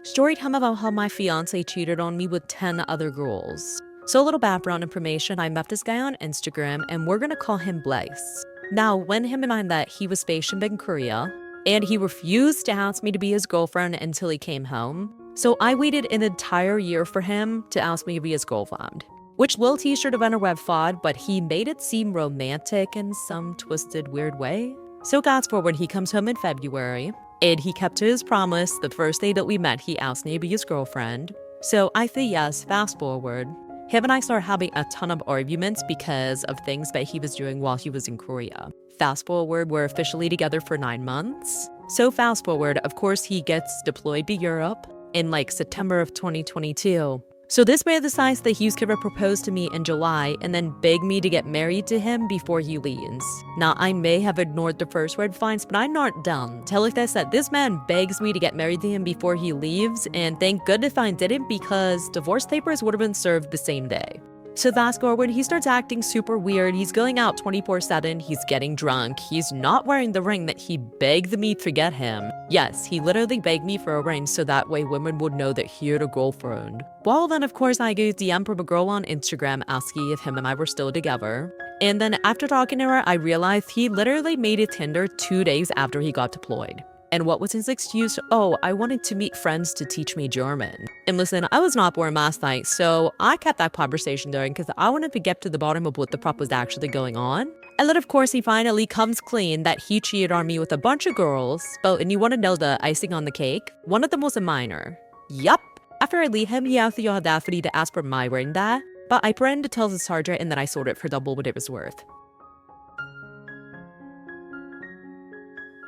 Story time about how my fiance cheated on me with 10 other girls. So a little background information, I met this guy on Instagram and we're gonna call him Blaise. Now, when him and I met, he was stationed in Korea and he refused to ask me to be his girlfriend until he came home. So I waited an entire year for him to ask me to be his girlfriend. Which little t-shirt event a red flag, but he made it seem romantic in some twisted weird way. So fast forward, he comes home in February. And he kept to his promise. The first day that we met, he asked me to be his girlfriend. So I say yes, fast forward. Him and I started having a ton of arguments because of things that he was doing while he was in Korea. Fast forward, we're officially together for 9 months. So fast forward, of course, he gets deployed to Europe in like September of 2022. So this man decides that he's gonna propose to me in July and then beg me to get married to him before he leaves. Now, I may have ignored the first red flags, but I'm not dumb. Telling this that this man begs me to get married to him before he leaves, and thank goodness I didn't because divorce papers would have been served the same day. So fast forward, he starts acting super weird. He's going out 24/7, he's getting drunk, he's not wearing the ring that he begged me to get him. Yes, he literally begged me for a ring so that way women would know that he had a girlfriend. Well then, of course, I go DM from a girl on Instagram asking if him and I were still together. And then after talking to her, I realized he literally made a Tinder 2 days after he got deployed. And what was his excuse? Oh, I wanted to meet friends to teach me German. And listen, I was not born last night, so I kept that conversation going because I wanted to get to the bottom of what the fuck was actually going on. And then of course he finally comes clean that he cheated on me with a bunch of girls. Oh, and you want to know the icing on the cake? One of them was a minor. Yup. After I leave him, he has the audacity to ask for my ring back, but I pretended to tell the sergeant and then I sold it for double what it was worth.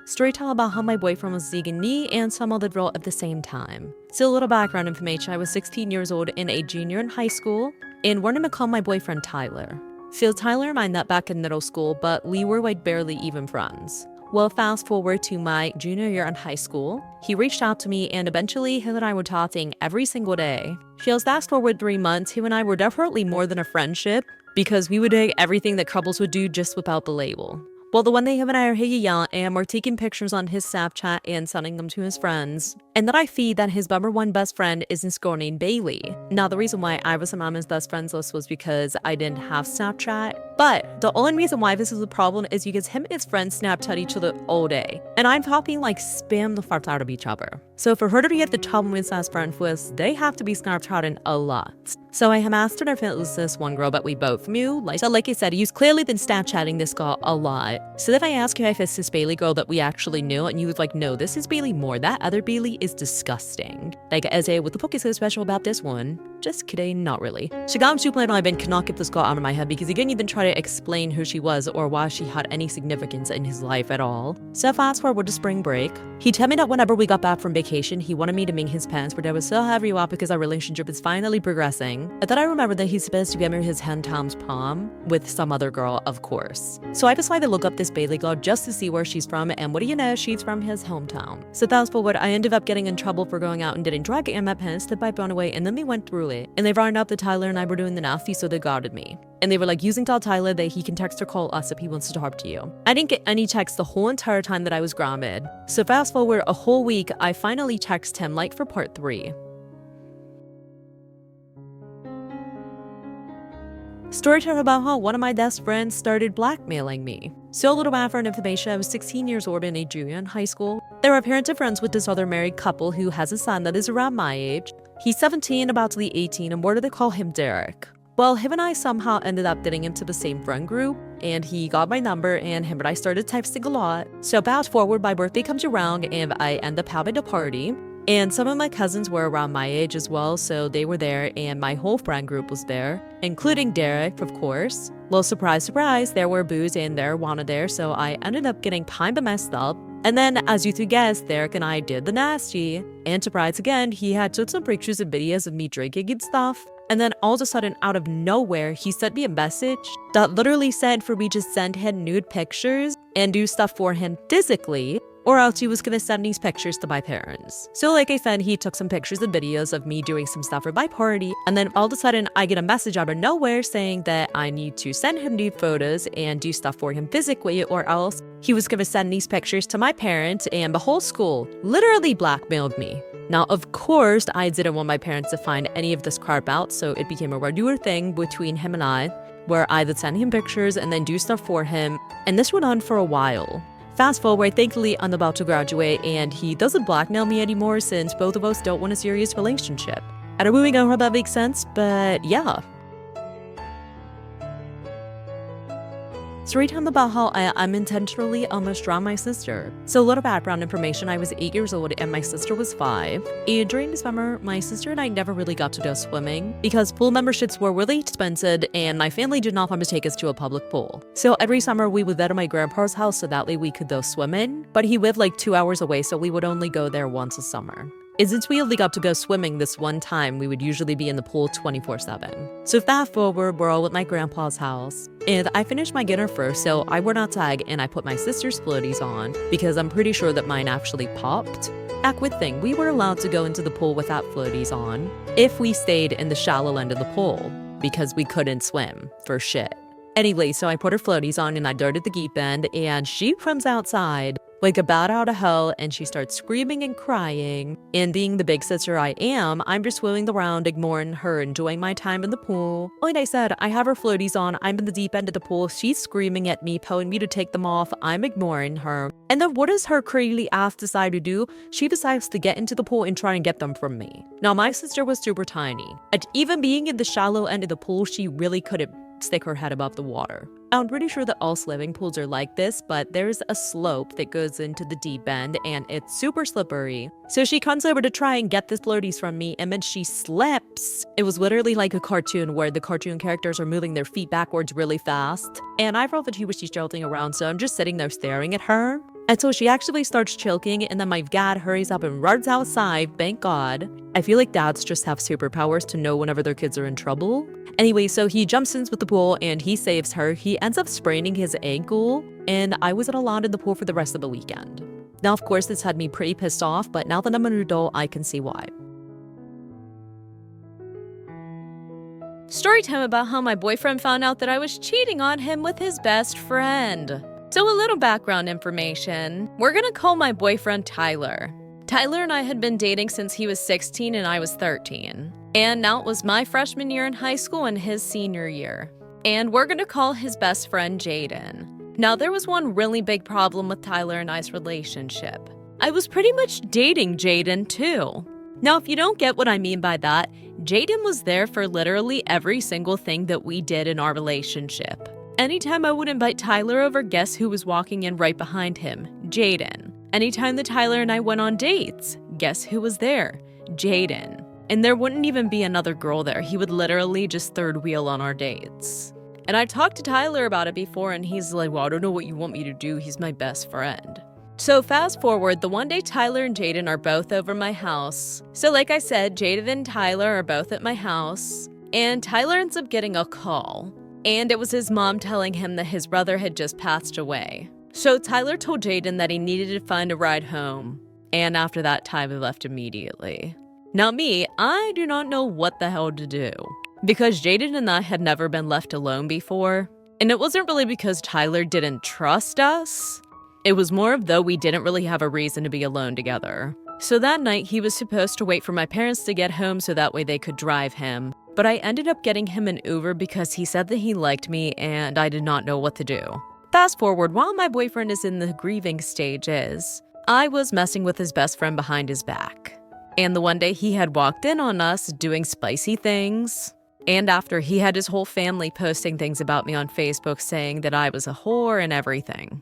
Storytime about how my boyfriend was seeing me and some other girl at the same time. So a little background information, I was 16 years old and a junior in high school, and wanted to call my boyfriend Tyler. So Tyler and I met back in middle school, but we were like barely even friends. Well, fast forward to my junior year in high school, he reached out to me and eventually him and I were talking every single day. So fast forward 3 months, him and I were definitely more than a friendship because we would do everything that couples would do just without the label. Well, the one day him and I are hanging out and we're taking pictures on his Snapchat and sending them to his friends. And then I see that his number one best friend is this girl named Bailey. Now, the reason why I wasn't on his best friends list was because I didn't have Snapchat. But the only reason why this is a problem is because him and his friends Snapchat each other all day. And I'm talking like spam the fuck out of each other. So for her to be at the top of his best friend list, they have to be Snapchatting a lot. So I have asked her if it was this one girl that we both knew. Like I said, he's clearly been Snapchatting this girl a lot. So then I asked her if it's this Bailey girl that we actually knew, and he was like, no, this is Bailey Moore. That other Bailey is disgusting. Like, as a, what the fuck is so special about this one? Just kidding, not really. Shigam Suplan and I cannot get this girl out of my head because he didn't even try to explain who she was or why she had any significance in his life at all. So fast forward to spring break. He told me that whenever we got back from vacation, he wanted me to meet his parents, but I was so happy about because our relationship is finally progressing. And then I remember that he's supposed to give me his hen Tom's prom with some other girl, of course. So I decided to look up this Bailey girl just to see where she's from, and what do you know, she's from his hometown. So fast forward, I ended up getting in trouble for going out and didn't drag it in my pants, the pipe run away, and then they went through it. And they found out that Tyler and I were doing the nasty, so they guarded me. And they were like, using tell Tyler that he can text or call us if he wants to talk to you. I didn't get any texts the whole entire time that I was grounded. So fast forward a whole week, I finally text him like for part 3. Storytime about how one of my best friends started blackmailing me. So a little background information, I was 16 years old and a junior in high school. They were parents and friends with this other married couple who has a son that is around my age. He's 17, about to be 18, and what do they call him, Derek? Well, him and I somehow ended up getting into the same friend group, and he got my number, and him and I started texting a lot. So fast forward, my birthday comes around, and I end up having a party. And some of my cousins were around my age as well, so they were there, and my whole friend group was there, including Derek, of course. Well, surprise, surprise, there were booze and marijuana there, so I ended up getting kinda messed up. And then, as you could guess, Derek and I did the nasty. And surprise again, he had took some pictures and videos of me drinking and stuff. And then all of a sudden, out of nowhere, he sent me a message that literally said for me to send him nude pictures and do stuff for him physically. or else he was gonna send these pictures to my parents. So like I said, he took some pictures and videos of me doing some stuff for my party, and then all of a sudden I get a message out of nowhere saying that I need to send him nude photos and do stuff for him physically, or else he was gonna send these pictures to my parents, and the whole school literally blackmailed me. Now, of course, I didn't want my parents to find any of this crap out, so it became a regular thing between him and I, where I would send him pictures and then do stuff for him, and this went on for a while. Fast forward, thankfully, I'm about to graduate, and he doesn't blackmail me anymore since both of us don't want a serious relationship. I don't really know how that makes sense, but yeah. Story time about how I unintentionally almost drowned my sister. So a little background information, I was 8 years old and my sister was 5. And during the summer, my sister and I never really got to go swimming because pool memberships were really expensive and my family did not want to take us to a public pool. So every summer we would go to my grandpa's house so that way we could go swimming, but he lived like 2 hours away, so we would only go there once a summer. And since we only got to go swimming this one time, we would usually be in the pool 24/7. So fast forward, we're all at my grandpa's house, and I finished my dinner first, so I went outside and I put my sister's floaties on because I'm pretty sure that mine actually popped. Quick thing, we were allowed to go into the pool without floaties on if we stayed in the shallow end of the pool because we couldn't swim for shit. Anyway, so I put her floaties on and I darted the deep end, and she comes outside like a bat out of hell, and she starts screaming and crying. And being the big sister I am, I'm just swimming around, ignoring her, enjoying my time in the pool. Like I said, I have her floaties on, I'm in the deep end of the pool, she's screaming at me, telling me to take them off, I'm ignoring her. And then what does her crazy ass decide to do? She decides to get into the pool and try and get them from me. Now, my sister was super tiny, and even being in the shallow end of the pool, she really couldn't stick her head above the water. I'm pretty sure that all swimming pools are like this, but there's a slope that goes into the deep end and it's super slippery. So she comes over to try and get the floaties from me, and then she slips. It was literally like a cartoon where the cartoon characters are moving their feet backwards really fast. And I thought that she was just jolting around, so I'm just sitting there staring at her. And so she actually starts choking, and then my dad hurries up and runs outside, thank God. I feel like dads just have superpowers to know whenever their kids are in trouble. Anyway, so he jumps in with the pool and he saves her. He ends up spraining his ankle, and I wasn't allowed in the pool for the rest of the weekend. Now, of course, this had me pretty pissed off, but now that I'm an adult, I can see why. Story time about how my boyfriend found out that I was cheating on him with his best friend. So a little background information. We're gonna call my boyfriend Tyler. Tyler and I had been dating since he was 16 and I was 13. And now it was my freshman year in high school and his senior year. And we're gonna call his best friend Jaden. Now there was one really big problem with Tyler and I's relationship. I was pretty much dating Jaden too. Now if you don't get what I mean by that, Jaden was there for literally every single thing that we did in our relationship. Anytime I would invite Tyler over, guess who was walking in right behind him? Jaden. Anytime that Tyler and I went on dates, guess who was there? Jaden. And there wouldn't even be another girl there. He would literally just third wheel on our dates. And I talked to Tyler about it before, and he's like, well, I don't know what you want me to do. He's my best friend. So fast forward, the one day Tyler and Jaden are both over my house. So like I said, Jaden and Tyler are both at my house, and Tyler ends up getting a call. And it was his mom telling him that his brother had just passed away. So Tyler told Jaden that he needed to find a ride home. And after that, Tyler left immediately. Now me, I do not know what the hell to do. Because Jaden and I had never been left alone before. And it wasn't really because Tyler didn't trust us. It was more of though we didn't really have a reason to be alone together. So that night, he was supposed to wait for my parents to get home so that way they could drive him. But I ended up getting him an Uber because he said that he liked me and I did not know what to do. Fast forward, while my boyfriend is in the grieving stages, I was messing with his best friend behind his back. And the one day he had walked in on us doing spicy things. And after, he had his whole family posting things about me on Facebook saying that I was a whore and everything.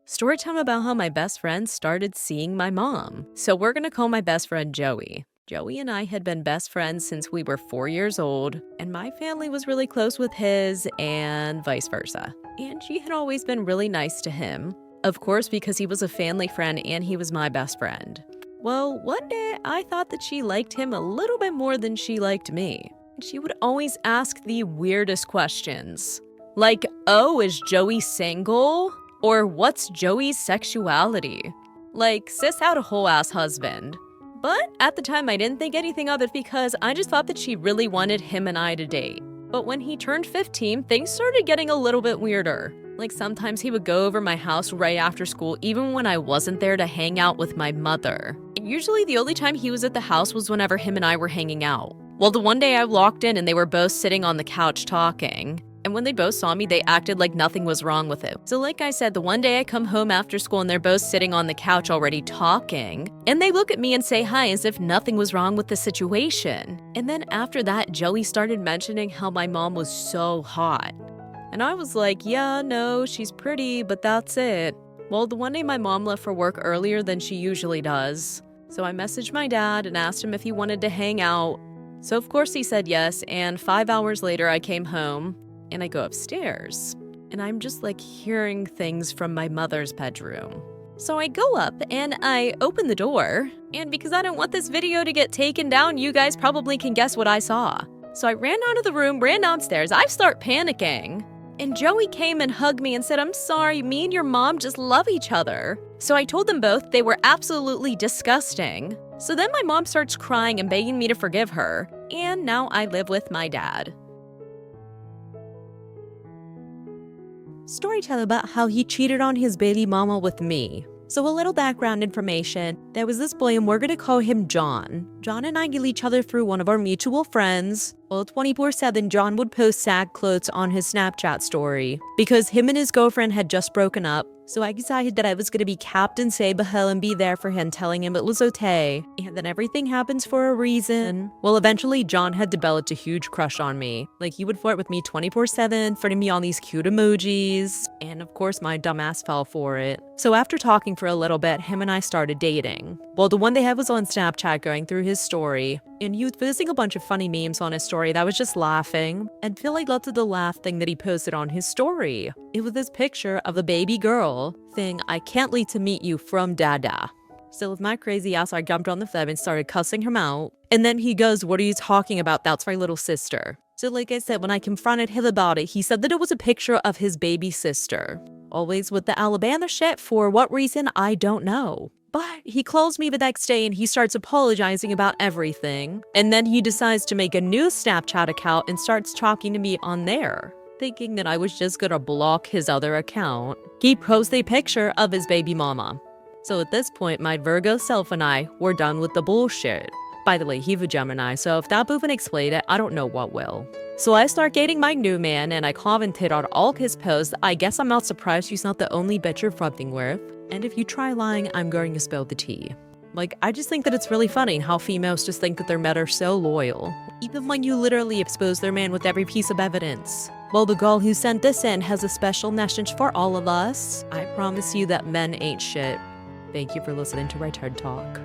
Story time about how my best friend started seeing my mom. So we're gonna call my best friend Joey. Joey and I had been best friends since we were 4 years old, and my family was really close with his and vice versa. And she had always been really nice to him, of course because he was a family friend and he was my best friend. Well, one day I thought that she liked him a little bit more than she liked me. She would always ask the weirdest questions. Like, oh, is Joey single? Or what's Joey's sexuality? Like, sis had a whole ass husband. But at the time, I didn't think anything of it because I just thought that she really wanted him and I to date. But when he turned 15, things started getting a little bit weirder. Like, sometimes he would go over my house right after school, even when I wasn't there to hang out with my mother. And usually the only time he was at the house was whenever him and I were hanging out. Well, the one day I walked in and they were both sitting on the couch talking. And when they both saw me, they acted like nothing was wrong with it. So like I said, the one day I come home after school and they're both sitting on the couch already talking. And they look at me and say hi as if nothing was wrong with the situation. And then after that, Joey started mentioning how my mom was so hot. And I was like, yeah, no, she's pretty, but that's it. Well, the one day my mom left for work earlier than she usually does. So I messaged my dad and asked him if he wanted to hang out. So of course he said yes, and 5 hours later I came home. And I go upstairs, and I'm just like hearing things from my mother's bedroom. So I go up and I open the door, and because I don't want this video to get taken down, you guys probably can guess what I saw. So I ran out of the room, ran downstairs, I start panicking, and Joey came and hugged me and said, I'm sorry, me and your mom just love each other. So I told them both they were absolutely disgusting. So then my mom starts crying and begging me to forgive her, and now I live with my dad. Story tell about how he cheated on his baby mama with me. So a little background information. There was this boy and we're gonna call him John. John and I knew each other through one of our mutual friends. Well, 24/7, John would post sad clothes on his Snapchat story because him and his girlfriend had just broken up. So I decided that I was gonna be Captain Sabahel and be there for him, telling him it was okay. And then everything happens for a reason. Well, eventually, John had developed a huge crush on me. Like, he would flirt with me 24/7, flirting me on these cute emojis. And of course, my dumbass fell for it. So after talking for a little bit, him and I started dating. Well, the one day I was on Snapchat going through his story, and he was posting a bunch of funny memes on his story that was just laughing. And Phil loved the laugh thing that he posted on his story. It was this picture of a baby girl saying, I can't wait to meet you from Dada. So with my crazy ass, I jumped on the phone and started cussing him out. And then he goes, what are you talking about? That's my little sister. So like I said, when I confronted him about it, he said that it was a picture of his baby sister. Always with the Alabama shit, for what reason, I don't know. But he calls me the next day and he starts apologizing about everything. And then he decides to make a new Snapchat account and starts talking to me on there. Thinking that I was just gonna block his other account, he posts a picture of his baby mama. So at this point, my Virgo self and I were done with the bullshit. By the way, he's a Gemini, so if that doesn't explain it, I don't know what will. So I start dating my new man and I commented on all his posts. I guess I'm not surprised she's not the only bitch you're flirting with. And if you try lying, I'm going to spill the tea. Like, I just think that it's really funny how females just think that their men are so loyal, even when you literally expose their man with every piece of evidence. Well, the girl who sent this in has a special message for all of us. I promise you that men ain't shit. Thank you for listening to my TED Talk.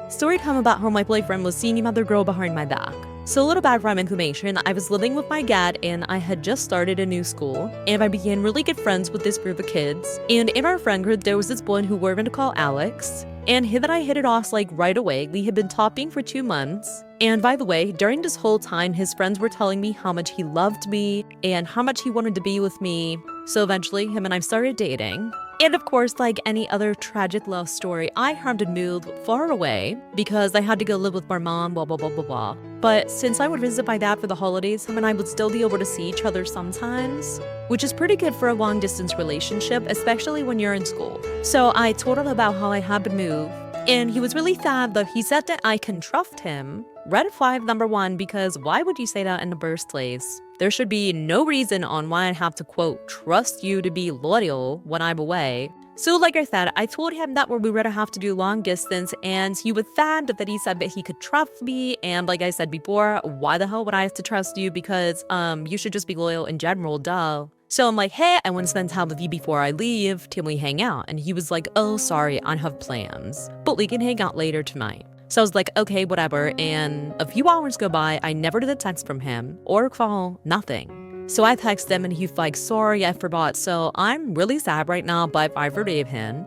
Story time about how my boyfriend was seeing another girl behind my back. So a little background information, I was living with my dad and I had just started a new school, and I began really good friends with this group of kids. And in our friend group, there was this boy who we're going to call Alex. And him and I hit it off like right away. We had been talking for 2 months. And by the way, during this whole time, his friends were telling me how much he loved me and how much he wanted to be with me. So eventually, him and I started dating. And of course, like any other tragic love story, I had to move far away because I had to go live with my mom, blah, blah, blah, blah, blah. But since I would visit my dad for the holidays, him and I would still be able to see each other sometimes, which is pretty good for a long distance relationship, especially when you're in school. So I told him about how I had to move, and he was really sad, though he said that I can trust him. Red flag number 1, because why would you say that in the first place? There should be no reason on why I have to, quote, trust you to be loyal when I'm away. So like I said, I told him that we were gonna have to do long distance, and he was sad that he said that he could trust me. And like I said before, why the hell would I have to trust you? Because you should just be loyal in general, duh. So I'm like, hey, I want to spend time with you before I leave till we hang out. And he was like, oh, sorry, I have plans, but we can hang out later tonight. So I was like, okay, whatever. And a few hours go by, I never did a text from him or a call, nothing. So I text him and he's like, sorry, I forgot. So I'm really sad right now, but I forgave him.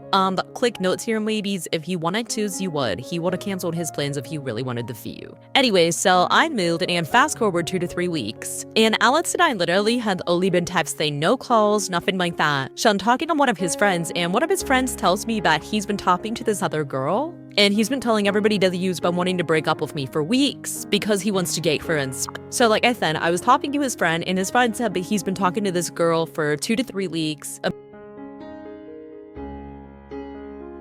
Click notes here, maybes. If he wanted to, you would. He would have canceled his plans if he really wanted to see you. Anyway, so I moved and fast forward 2 to 3 weeks. And Alex and I literally had only been texting, no calls, nothing like that. So I'm talking to one of his friends, and one of his friends tells me that he's been talking to this other girl. And he's been telling everybody that he's been wanting to break up with me for weeks because he wants to date friends. So like I said, I was talking to his friend, and his friend said that he's been talking to this girl for 2 to 3 weeks.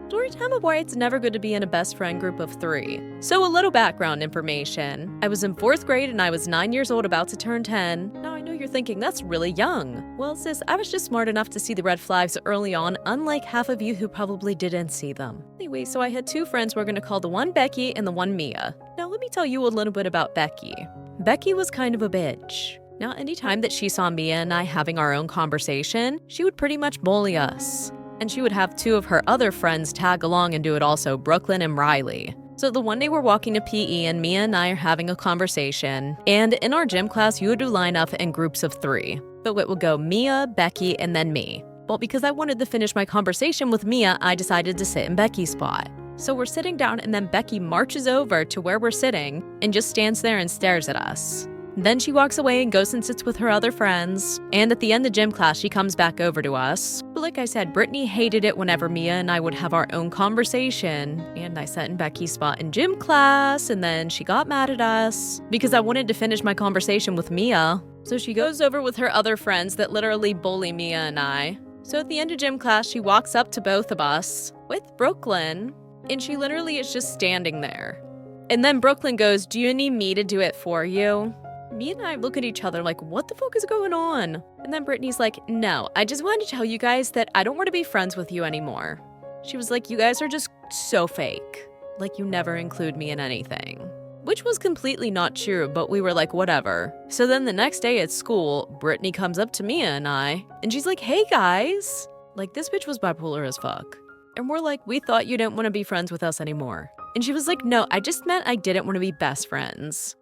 Storytime of why it's never good to be in a best friend group of 3. So a little background information. I was in 4th grade and I was 9 years old, about to turn 10. Now I know you're thinking that's really young. Well sis, I was just smart enough to see the red flags early on, unlike half of you who probably didn't see them. Anyway, so I had 2 friends we're gonna call the one Becky and the one Mia. Now let me tell you a little bit about Becky. Becky was kind of a bitch. Now anytime that she saw Mia and I having our own conversation, she would pretty much bully us. And she would have 2 of her other friends tag along and do it also, Brooklyn and Riley. So the one day we're walking to PE and Mia and I are having a conversation. And in our gym class, you would do line up in groups of 3. But it would go Mia, Becky, and then me. Well, because I wanted to finish my conversation with Mia, I decided to sit in Becky's spot. So we're sitting down and then Becky marches over to where we're sitting and just stands there and stares at us. Then she walks away and goes and sits with her other friends. And at the end of gym class, she comes back over to us. But like I said, Brittany hated it whenever Mia and I would have our own conversation. And I sat in Becky's spot in gym class, and then she got mad at us because I wanted to finish my conversation with Mia. So she goes over with her other friends that literally bully Mia and I. So at the end of gym class, she walks up to both of us with Brooklyn, and she literally is just standing there. And then Brooklyn goes, "Do you need me to do it for you?" Me and I look at each other like, what the fuck is going on? And then Brittany's like, no, I just wanted to tell you guys that I don't want to be friends with you anymore. She was like, you guys are just so fake. Like, you never include me in anything. Which was completely not true, but we were like, whatever. So then the next day at school, Brittany comes up to Mia and I, and she's like, hey guys. Like, this bitch was bipolar as fuck. And we're like, we thought you didn't want to be friends with us anymore. And she was like, no, I just meant I didn't want to be best friends.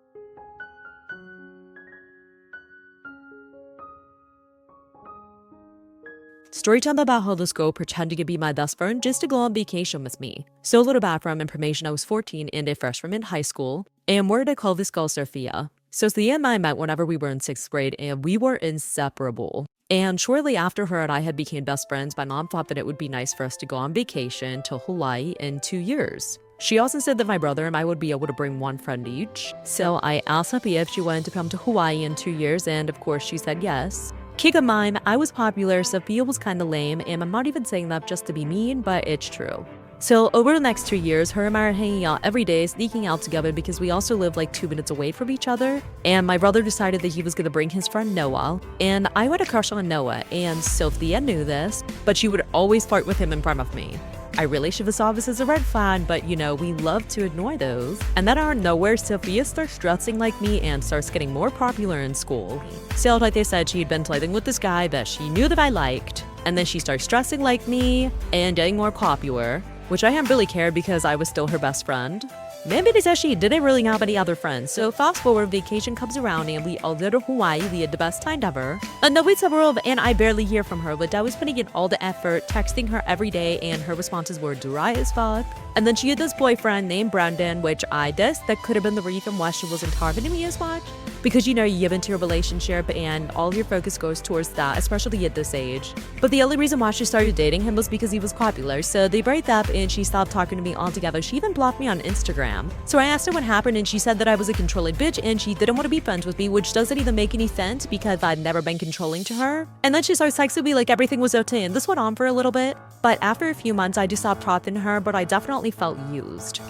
Storytime about how this girl pretended to be my best friend just to go on vacation with me. So a little background information, I was 14 and a freshman in high school, and where did I call this girl Sophia? So Sophia and I met whenever we were in 6th grade, and we were inseparable. And shortly after her and I had became best friends, my mom thought that it would be nice for us to go on vacation to Hawaii in 2 years. She also said that my brother and I would be able to bring 1 friend each. So I asked Sophia if she wanted to come to Hawaii in 2 years, and of course she said yes. Kick of mine, I was popular, Sophia was kinda lame, and I'm not even saying that just to be mean, but it's true. So over the next 2 years, her and I are hanging out every day, sneaking out together because we also live like 2 minutes away from each other. And my brother decided that he was gonna bring his friend Noah, and I had a crush on Noah, and Sophia knew this, but she would always flirt with him in front of me. I really should have saw this as a red flag, but you know, we love to ignore those. And then out of nowhere, Sophia starts dressing like me and starts getting more popular in school. So like they said, she had been flirting with this guy that she knew that I liked, and then she starts dressing like me and getting more popular, which I didn't really care because I was still her best friend. Maybe they said she didn't really have any other friends, so fast forward, vacation comes around and we all go to Hawaii. We had the best time ever. No, it's a world, and I barely hear from her, but I was putting in all the effort, texting her every day, and her responses were dry as fuck. And then she had this boyfriend named Brandon, which I guess that could have been the reason why she wasn't targeting me as much. Because you know, you get into a relationship and all your focus goes towards that, especially at this age. But the only reason why she started dating him was because he was popular, so they break up and she stopped talking to me altogether. She even blocked me on Instagram. So I asked her what happened, and she said that I was a controlling bitch and she didn't want to be friends with me, which doesn't even make any sense because I've never been controlling to her. And then she starts texting me like everything was okay, and this went on for a little bit. But after a few months, I just stopped talking to her, but I definitely felt used.